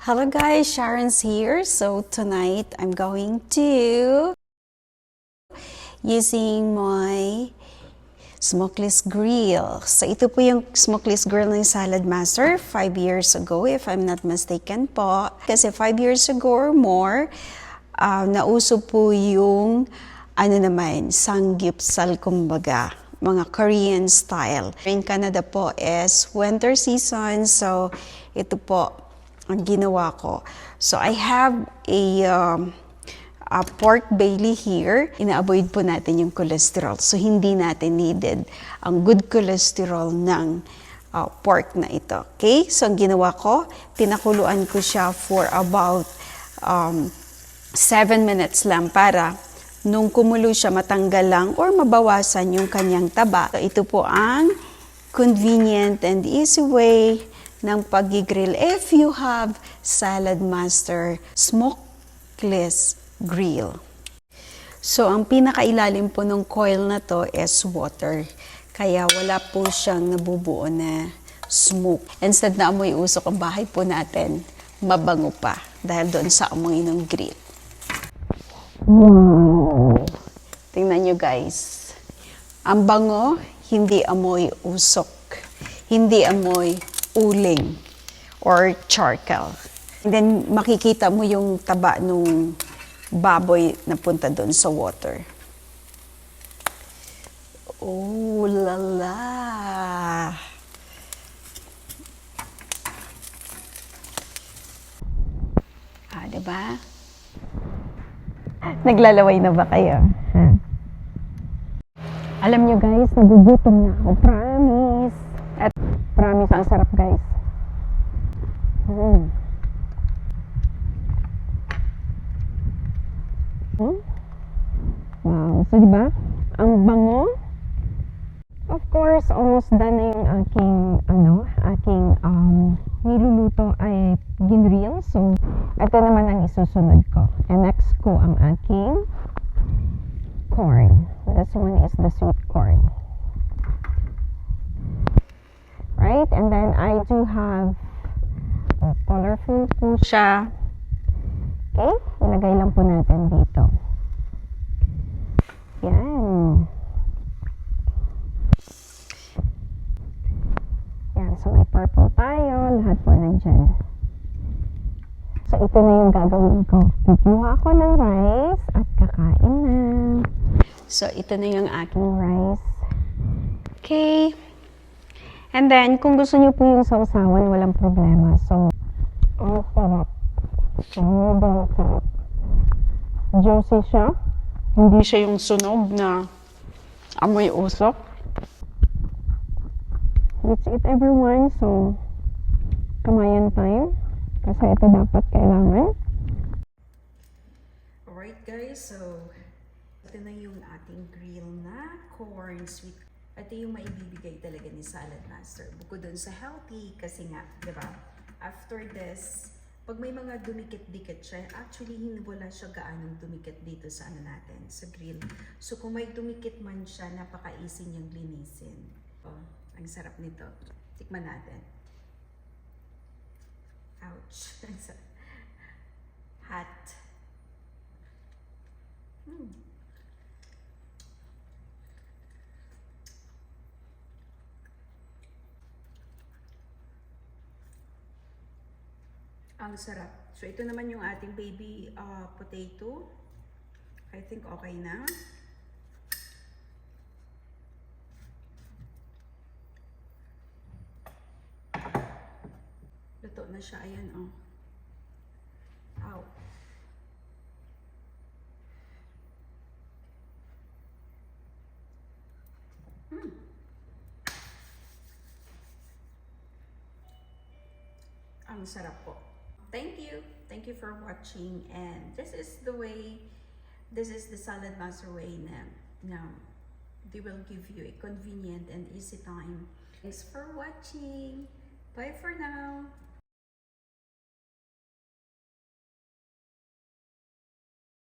Hello guys, Sharon's here. So tonight I'm going to using my smokeless grill. So ito po yung smokeless grill ng Salad Master 5 years ago if I'm not mistaken po. Kasi 5 years ago or more, nauso po yung sanggipsal kumbaga, mga Korean style. In Canada po is winter season, so ito po ang ginawa ko. So I have a pork belly here. Ina-avoid po natin yung cholesterol. So hindi natin needed ang good cholesterol ng pork na ito. Okay? So ang ginawa ko, pinakuluan ko siya for about 7 minutes lang para nung kumulo siya matanggal lang or mabawasan yung kanyang taba. So ito po ang convenient and easy way ng pag-grill if you have Salad Master smokeless grill. So, ang pinakailalim po ng coil na to is water. Kaya wala po siyang nabubuo na smoke. Instead na amoy usok ang bahay po natin, mabango pa dahil doon sa amoy ng grill. Wow! Tingnan nyo guys. Ang bango, hindi amoy usok. Hindi amoy uling or charcoal. And then makikita mo yung taba nung baboy na punta doon sa water. Oh la la! Diba? Naglalaway na ba kayo? Alam nyo guys, nagugutom na ako. Promise! At promise, ang sarap guys. Wow, so diba? Ang bango. Of course, almost done na yung aking niluluto ay ginreel. So, ito naman ang isusunod ko. And next ko ang aking corn. This one is the sweet corn. Right? And then I do have colorful po siya. Okay? Ilagay lang po natin dito. Yan. Yan. So, may purple tayo. Lahat po nandyan. So, ito na yung gagawin ko. Kukuha ako ng rice at kakain na. So, ito na yung aking rice. Okay. And then, kung gusto niyo po yung sausawan, walang problema. So, ang sarap. Sobrang sarap. Juicy siya. Hindi siya yung sunog na amoy usok. Let's eat everyone. So, kamayan tayo. Kasi ito dapat kailangan. Alright guys, so ito na yung ating grill na corn sweet. Ito yung maibibigay talaga ni Salad Master. Bukod dun sa healthy, kasi nga, di ba? After this, pag may mga dumikit-dikit siya, actually wala siya gaanong dumikit dito sa natin, sa grill. So kung may dumikit man siya, napaka-easy niyang linisin. Oh, ang sarap nito. Tikman natin. Ouch. Hot. Ang sarap. So, ito naman yung ating baby potato. I think okay na. Luto na siya. Ayan, oh. Ow. Ang sarap po. Thank you. Thank you for watching. And this is the Salad Master way na they will give you a convenient and easy time. Thanks for watching. Bye for now.